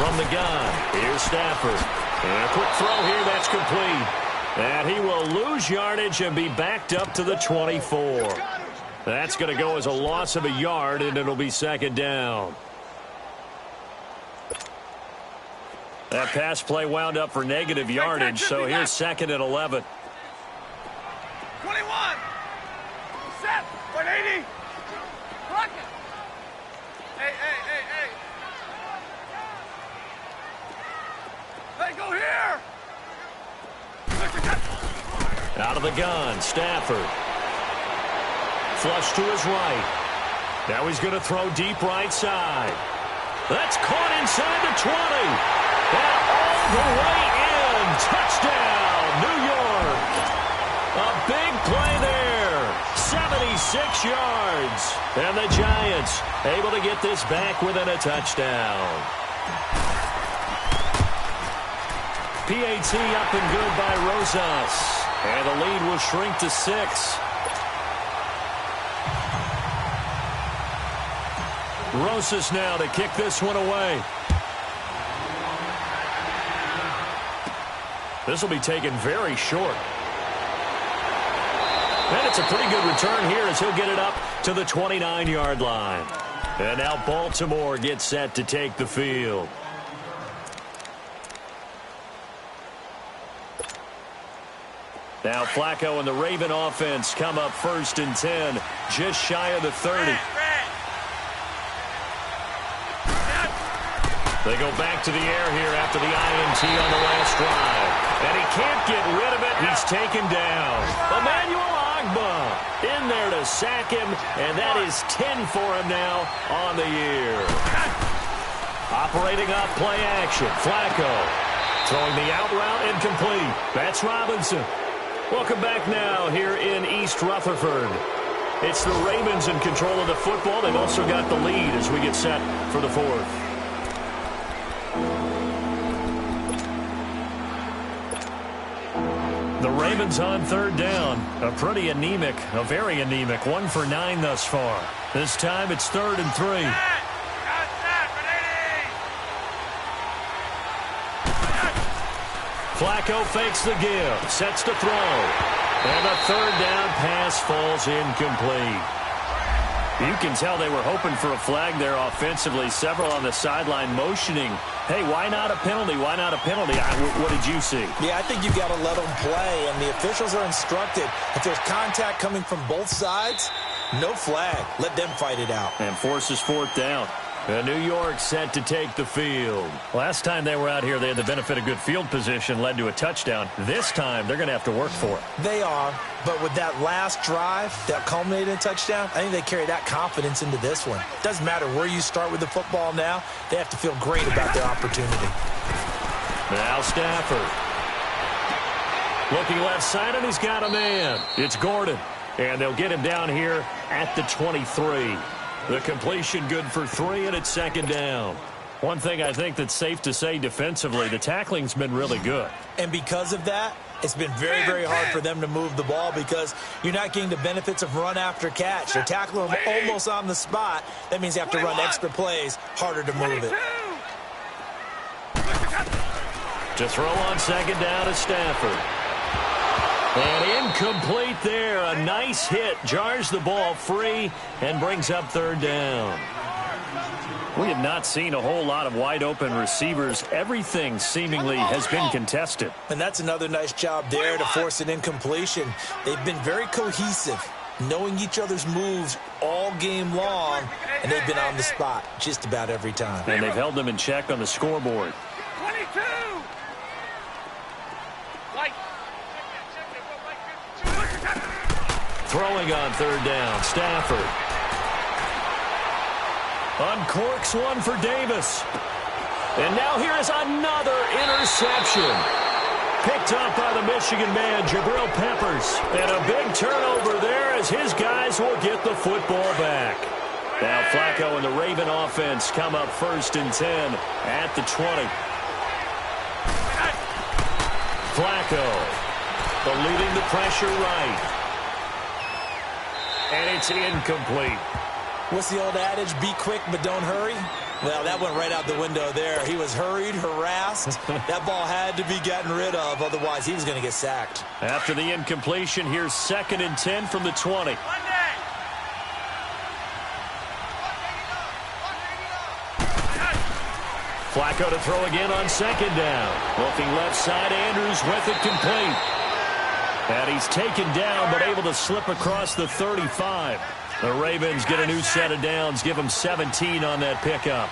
From the gun, here's Stafford. And a quick throw here, that's complete. And he will lose yardage and be backed up to the 24. That's going to go as a loss of a yard, and it'll be 2nd down. That pass play wound up for negative yardage, so here's 2nd and 11. 21. Set. 180. Block it. Hey. Hey, go here. Out of the gun, Stafford. Flush to his right. Now he's going to throw deep right side. That's caught inside the 20. And all the way in. Touchdown, New York. A big play there. 76 yards. And the Giants able to get this back within a touchdown. PAT up and good by Rosas. And the lead will shrink to 6. Rosas now to kick this one away. This will be taken very short. And it's a pretty good return here as he'll get it up to the 29-yard line. And now Baltimore gets set to take the field. Now Flacco and the Raven offense come up 1st and 10, just shy of the 30. They go back to the air here after the INT on the last drive. And he can't get rid of it. He's taken down. Emmanuel Ogbah in there to sack him, and that is 10 for him now on the year. Operating off play action, Flacco throwing the out route incomplete. That's Robinson. Welcome back now here in East Rutherford. It's the Ravens in control of the football. They've also got the lead as we get set for the 4th. The Ravens on 3rd down. A pretty anemic, a very anemic. 1 for 9 thus far. This time it's 3rd and 3. Flacco fakes the give, sets to throw. And the 3rd down pass falls incomplete. You can tell they were hoping for a flag there offensively. Several on the sideline motioning. Hey, why not a penalty? Why not a penalty? What did you see? Yeah, I think you've got to let them play, and the officials are instructed. If there's contact coming from both sides, no flag. Let them fight it out. And forces 4th down. And New York set to take the field. Last time they were out here, they had the benefit of good field position, led to a touchdown. This time, they're going to have to work for it. They are, but with that last drive that culminated in a touchdown, I think they carry that confidence into this one. Doesn't matter where you start with the football now, they have to feel great about their opportunity. Now Stafford. Looking left side, and he's got a man. It's Gordon. And they'll get him down here at the 23. The completion good for 3, and it's 2nd down. One thing I think that's safe to say defensively, the tackling's been really good. And because of that, it's been very, very hard for them to move the ball because you're not getting the benefits of run after catch. They're tackling them almost on the spot. That means you have to run extra plays, harder to move it. To throw on 2nd down to Stafford. And incomplete there. A nice hit. Jars the ball free and brings up 3rd down. We have not seen a whole lot of wide open receivers. Everything seemingly has been contested. And that's another nice job there to force an incompletion. They've been very cohesive, knowing each other's moves all game long, and they've been on the spot just about every time. And they've held them in check on the scoreboard. 22. Throwing on third down, Stafford. Uncorks one for Davis. And now here is another interception. Picked up by the Michigan man, Jabril Peppers. And a big turnover there as his guys will get the football back. Now Flacco and the Raven offense come up 1st and 10 at the 20. Flacco leading the pressure right. And it's incomplete. What's the old adage? Be quick, but don't hurry. Well, that went right out the window there. He was hurried, harassed. That ball had to be gotten rid of, otherwise he was going to get sacked. After the incompletion, here's 2nd and 10 from the 20. Flacco to throw again on 2nd down. Looking left side, Andrews with it complete. And he's taken down, but able to slip across the 35. The Ravens get a new set of downs, give them 17 on that pickup.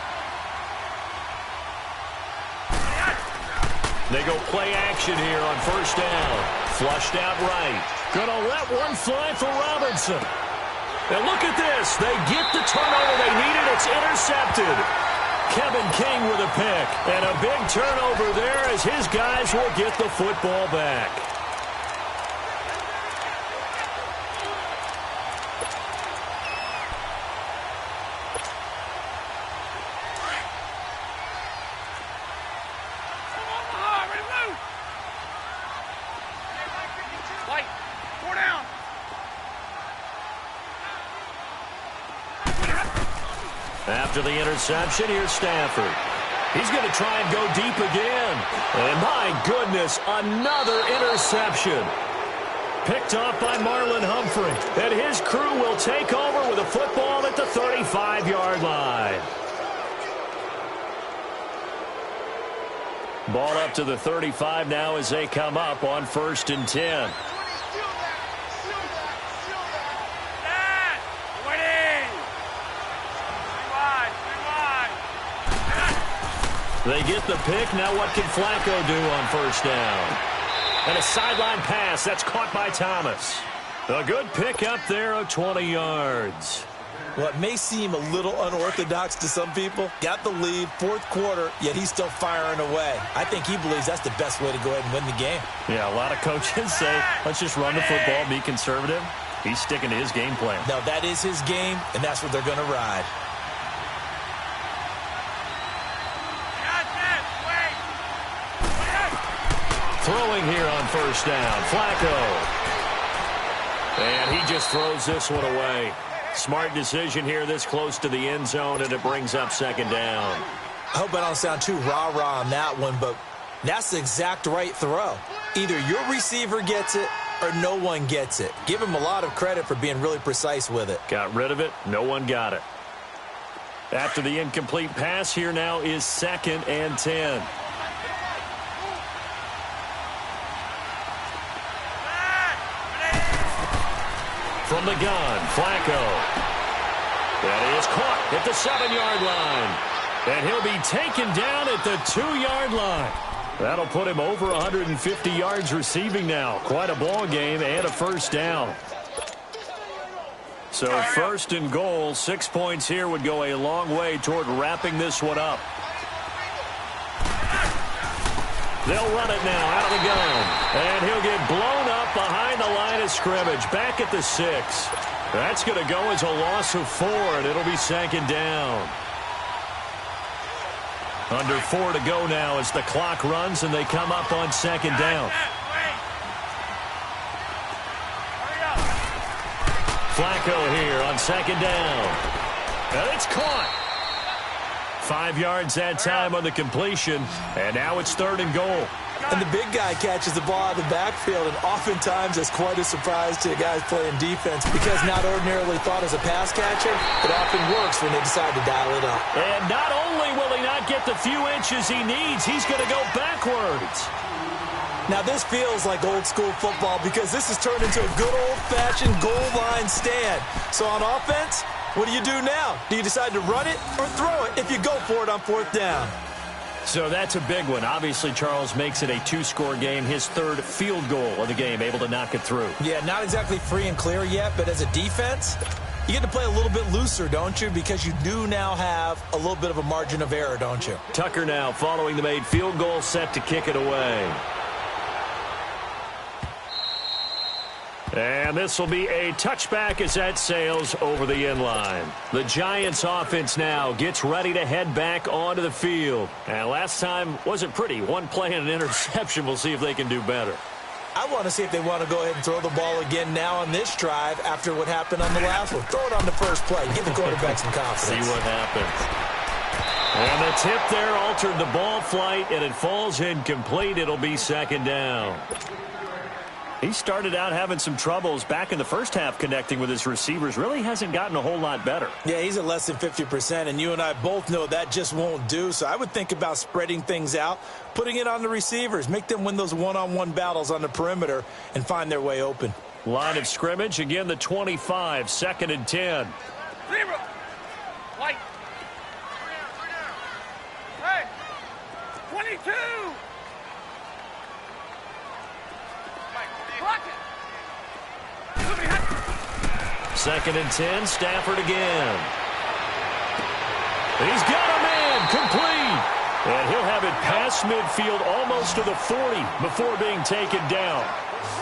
They go play action here on 1st down. Flushed out right. Gonna let one fly for Robinson. And look at this. They get the turnover they needed. It's intercepted. Kevin King with a pick. And a big turnover there as his guys will get the football back. After the interception, here's Stafford. He's going to try and go deep again. And my goodness, another interception. Picked off by Marlon Humphrey. And his crew will take over with a football at the 35-yard line. Ball up to the 35 now as they come up on 1st and 10. They get the pick. Now what can Flacco do on 1st down? And a sideline pass. That's caught by Thomas. A good pick up there of 20 yards. Well, it may seem a little unorthodox to some people. Got the lead, 4th quarter, yet he's still firing away. I think he believes that's the best way to go ahead and win the game. Yeah, a lot of coaches say, let's just run the football, be conservative. He's sticking to his game plan. No, that is his game, and that's what they're going to ride. Throwing here on 1st down, Flacco. And he just throws this one away. Smart decision here this close to the end zone, and it brings up 2nd down. I hope I don't sound too rah-rah on that one, but that's the exact right throw. Either your receiver gets it or no one gets it. Give him a lot of credit for being really precise with it. Got rid of it. No one got it. After the incomplete pass, here now is 2nd and 10. From the gun, Flacco. That is caught at the 7-yard line. And he'll be taken down at the 2-yard line. That'll put him over 150 yards receiving now. Quite a ball game and a 1st down. So 1st and goal, 6 points here would go a long way toward wrapping this one up. They'll run it now out of the gun. And he'll get blown up behind the line of scrimmage. Back at the 6. That's going to go as a loss of 4, and it'll be 2nd down. Under 4 to go now as the clock runs, and they come up on 2nd down. Flacco here on 2nd down. And it's caught. 5 yards that time on the completion, and now it's 3rd and goal. And the big guy catches the ball out of the backfield, and oftentimes that's quite a surprise to the guys playing defense because not ordinarily thought as a pass catcher, it often works when they decide to dial it up. And not only will he not get the few inches he needs, he's going to go backwards. Now this feels like old school football because this has turned into a good old-fashioned goal line stand. So on offense, what do you do now? Do you decide to run it or throw it if you go for it on 4th down? So that's a big one. Obviously, Charles makes it a two-score game. His third field goal of the game, able to knock it through. Yeah, not exactly free and clear yet, but as a defense, you get to play a little bit looser, don't you? Because you do now have a little bit of a margin of error, don't you? Tucker now following the made field goal, set to kick it away. And this will be a touchback as that sails over the inline. The Giants offense now gets ready to head back onto the field. And last time wasn't pretty. One play and an interception. We'll see if they can do better. I want to see if they want to go ahead and throw the ball again now on this drive after what happened on the last one. Throw it on the first play. Give the quarterback some confidence. See what happens. And the tip there altered the ball flight, and it falls incomplete. It'll be second down. He started out having some troubles back in the first half connecting with his receivers. Really hasn't gotten a whole lot better. Yeah, he's at less than 50%, and you and I both know that just won't do. So I would think about spreading things out, putting it on the receivers, make them win those one-on-one battles on the perimeter and find their way open. Line of scrimmage, again the 25, second and 10. Zero. White. Hey. 22. Second and 10, Stafford again. He's got a man, complete. And he'll have it past midfield almost to the 40 before being taken down.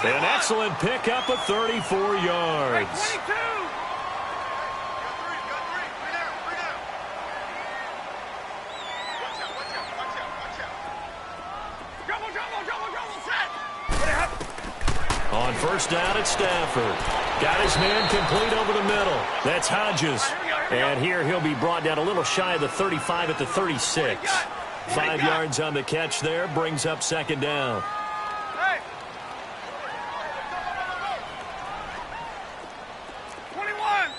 An excellent pickup of 34 yards. 22. On first down, it's Stafford. Got his man complete over the middle. That's Hodges. And here he'll be brought down a little shy of the 35 at the 36. 5 yards on the catch there. Brings up second down. Hey. 21.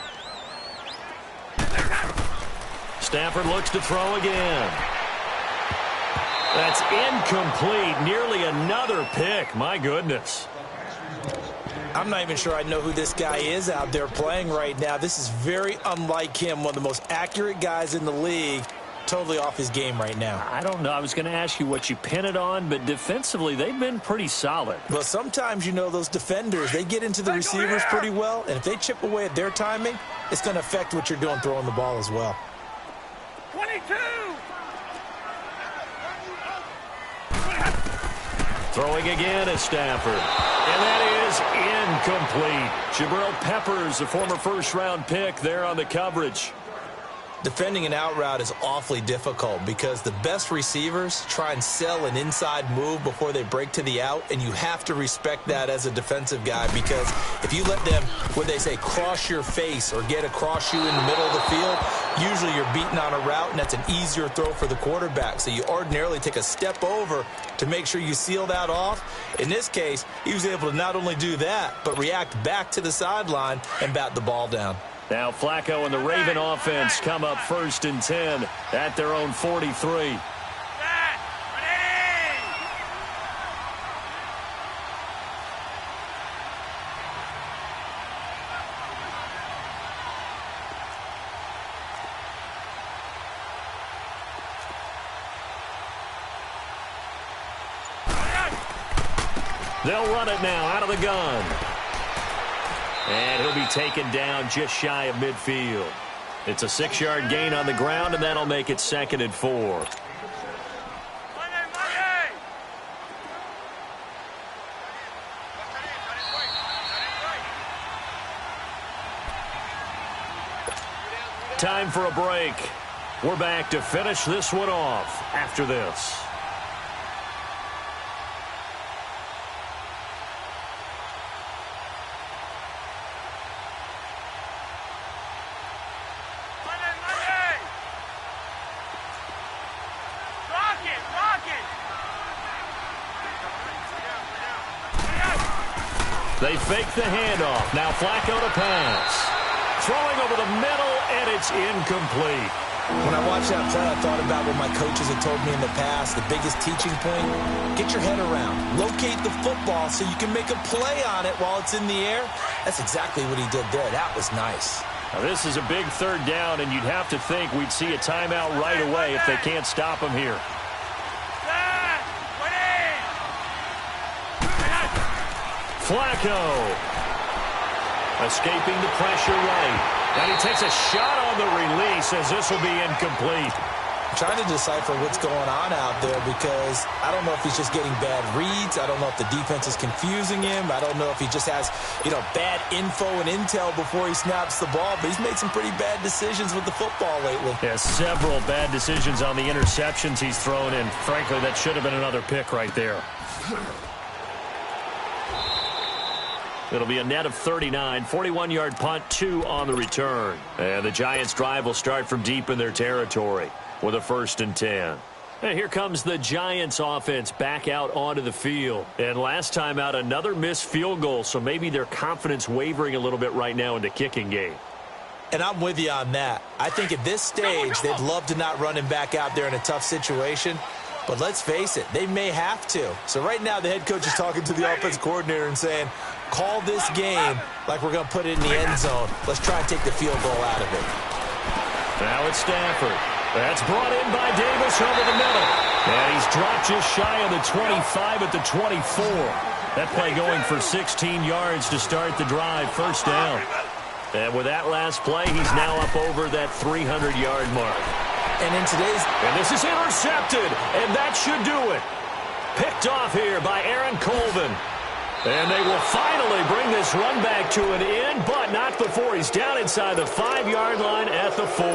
Stafford looks to throw again. That's incomplete. Nearly another pick. My goodness. I'm not even sure I know who this guy is out there playing right now. This is very unlike him, one of the most accurate guys in the league. Totally off his game right now. I don't know. I was going to ask you what you pin it on, but defensively, they've been pretty solid. Well, sometimes, you know, those defenders, they get into the receivers pretty well, and if they chip away at their timing, it's going to affect what you're doing throwing the ball as well. 22. Throwing again is Stafford. And that is incomplete. Jabril Peppers, a former first-round pick there on the coverage. Defending an out route is awfully difficult because the best receivers try and sell an inside move before they break to the out, and you have to respect that as a defensive guy because if you let them, what they say, cross your face or get across you in the middle of the field, usually you're beating on a route, and that's an easier throw for the quarterback. So you ordinarily take a step over to make sure you seal that off. In this case, he was able to not only do that, but react back to the sideline and bat the ball down. Now Flacco and the Raven offense come up first and 10 at their own 43. They'll run it now out of the gun. And he'll be taken down just shy of midfield. It's a 6-yard gain on the ground, and that'll make it second and 4. Time for a break. We're back to finish this one off after this. They fake the handoff. Now Flacco to pass. Throwing over the middle, and it's incomplete. When I watched that play, I thought about what my coaches had told me in the past. The biggest teaching point, get your head around. Locate the football so you can make a play on it while it's in the air. That's exactly what he did there. That was nice. Now this is a big third down, and you'd have to think we'd see a timeout right away if they can't stop him here. Flacco. Escaping the pressure right. And he takes a shot on the release as this will be incomplete. I'm trying to decipher what's going on out there because I don't know if he's just getting bad reads. I don't know if the defense is confusing him. I don't know if he just has, bad info and intel before he snaps the ball. But he's made some pretty bad decisions with the football lately. Yeah, several bad decisions on the interceptions he's thrown in. Frankly, that should have been another pick right there. It'll be a net of 39, 41-yard punt, 2 on the return. And the Giants' drive will start from deep in their territory with a 1st and 10. And here comes the Giants' offense back out onto the field. And last time out, another missed field goal, so maybe their confidence wavering a little bit right now in the kicking game. And I'm with you on that. I think at this stage, they'd love to not run him back out there in a tough situation. But let's face it, they may have to. So right now, the head coach is talking to the offense coordinator and saying, call this game like we're going to put it in the end zone. Let's try and take the field goal out of it. Now it's Stafford. That's brought in by Davis over the middle. And he's dropped just shy of the 25 at the 24. That play going for 16 yards to start the drive. 1st down. And with that last play, he's now up over that 300-yard mark. And this is intercepted, and that should do it. Picked off here by Aaron Colvin. And they will finally bring this run back to an end, but not before he's down inside the 5-yard line at the 4.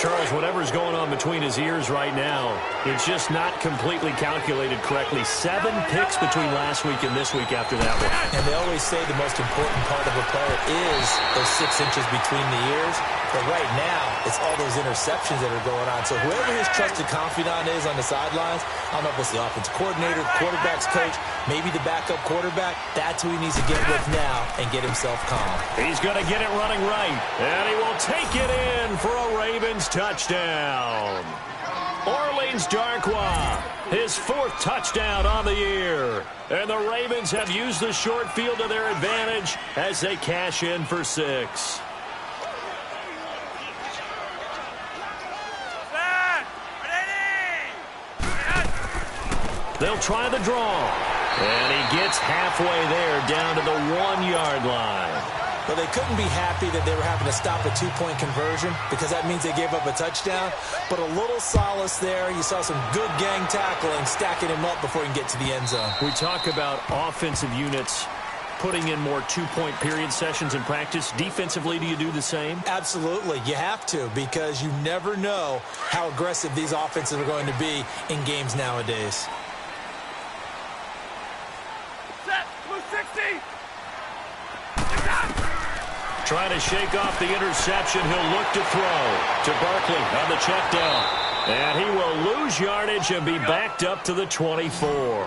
Charles, whatever's going on between his ears right now, it's just not completely calculated correctly. 7 picks between last week and this week after that one. And they always say the most important part of a player is those 6 inches between the ears. But right now, it's all those interceptions that are going on. So whoever his trusted confidant is on the sidelines, I don't know if it's the offensive coordinator, the quarterback's coach, maybe the backup quarterback, that's who he needs to get with now and get himself calm. He's going to get it running right, and he will take it in for a Ravens touchdown. Orleans Darkwa, his 4th touchdown on the year. And the Ravens have used the short field to their advantage as they cash in for 6. They'll try the draw. And he gets halfway there down to the 1-yard line. Well, they couldn't be happy that they were having to stop a 2-point conversion because that means they gave up a touchdown. But a little solace there. You saw some good gang tackling, stacking him up before he can get to the end zone. We talk about offensive units putting in more 2-point period sessions in practice. Defensively, do you do the same? Absolutely. You have to because you never know how aggressive these offenses are going to be in games nowadays. Trying to shake off the interception. He'll look to throw to Barkley on the check down. And he will lose yardage and be backed up to the 24.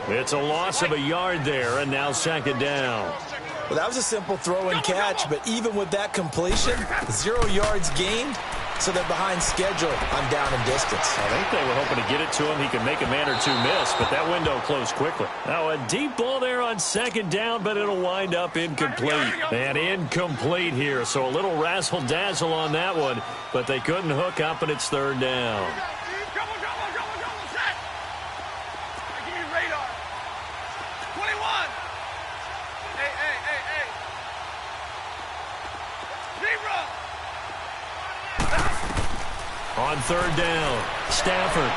It's a loss of a yard there, and now 2nd down. Well, that was a simple throw and catch, but even with that completion, 0 yards gained, so they're behind schedule on down and distance. I think they were hoping to get it to him. He could make a man or 2 miss, but that window closed quickly. Now a deep ball there on 2nd down, but it'll wind up incomplete. And incomplete here, so a little razzle-dazzle on that one, but they couldn't hook up, and it's 3rd down. On 3rd down, Stafford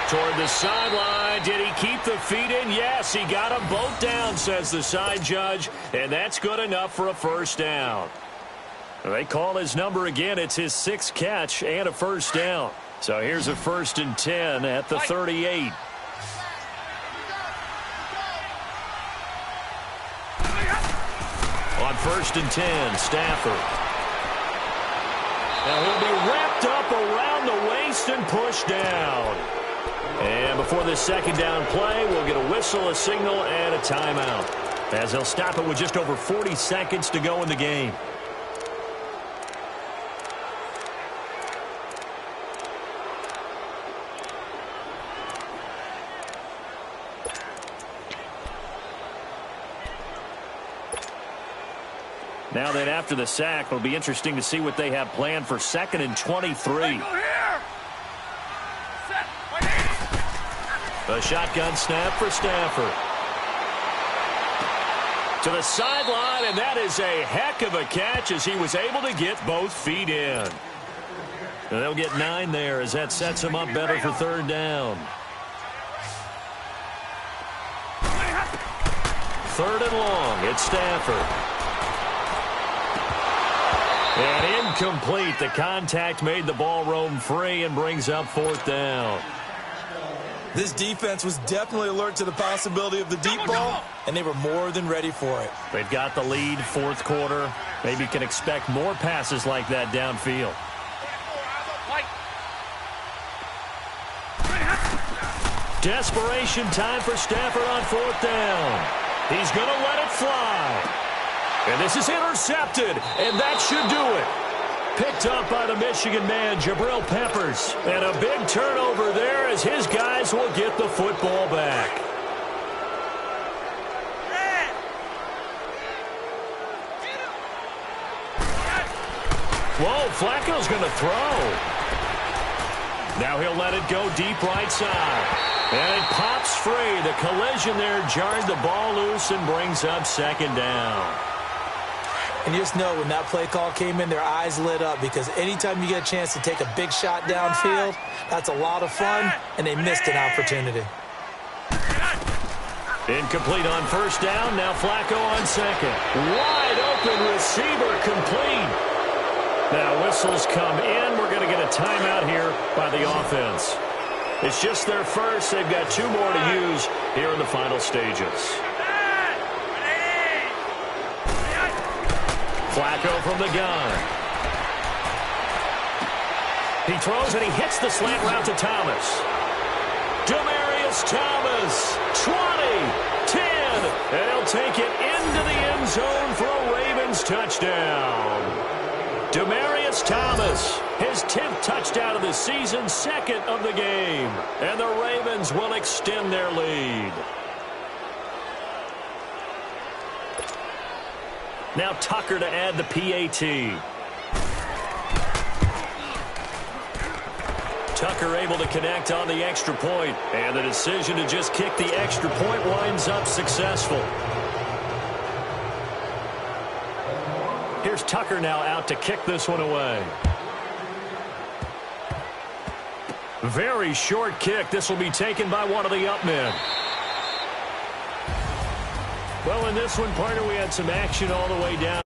toward the sideline. Did he keep the feet in? Yes, he got them both down, says the side judge, and that's good enough for a 1st down. They call his number again. It's his 6th catch and a 1st down. So here's a 1st and 10 at the 38. On 1st and 10, Stafford. Now he'll be wrapped up around the waist and pushed down. And before this 2nd down play, we'll get a whistle, a signal, and a timeout, as they'll stop it with just over 40 seconds to go in the game. Now then, after the sack, it'll be interesting to see what they have planned for 2nd and 23. A shotgun snap for Stafford. To the sideline, and that is a heck of a catch as he was able to get both feet in. And they'll get 9 there as that sets him up better for third down. Third and long, it's Stafford. And incomplete. The contact made the ball roam free and brings up fourth down. This defense was definitely alert to the possibility of the deep ball, and they were more than ready for it. They've got the lead, fourth quarter. Maybe can expect more passes like that downfield. Desperation time for Stafford on fourth down. He's going to let it fly. And this is intercepted, and that should do it. Picked up by the Michigan man, Jabril Peppers. And a big turnover there as his guys will get the football back. Whoa, Flacco's going to throw. Now he'll let it go deep right side. And it pops free. The collision there jarred the ball loose and brings up second down. And you just know when that play call came in, their eyes lit up because anytime you get a chance to take a big shot downfield, that's a lot of fun, and they missed an opportunity. Incomplete on first down. Now Flacco on second. Wide open receiver complete. Now whistles come in. We're going to get a timeout here by the offense. It's just their first. They've got 2 more to use here in the final stages. Flacco from the gun. He throws and he hits the slant route to Thomas. Demaryius Thomas, 20, 10, and he'll take it into the end zone for a Ravens touchdown. Demaryius Thomas, his 10th touchdown of the season, 2nd of the game, and the Ravens will extend their lead. Now Tucker to add the PAT. Tucker able to connect on the extra point, and the decision to just kick the extra point winds up successful. Here's Tucker now out to kick this one away. Very short kick. This will be taken by one of the up men. Well, in this one, partner, we had some action all the way down.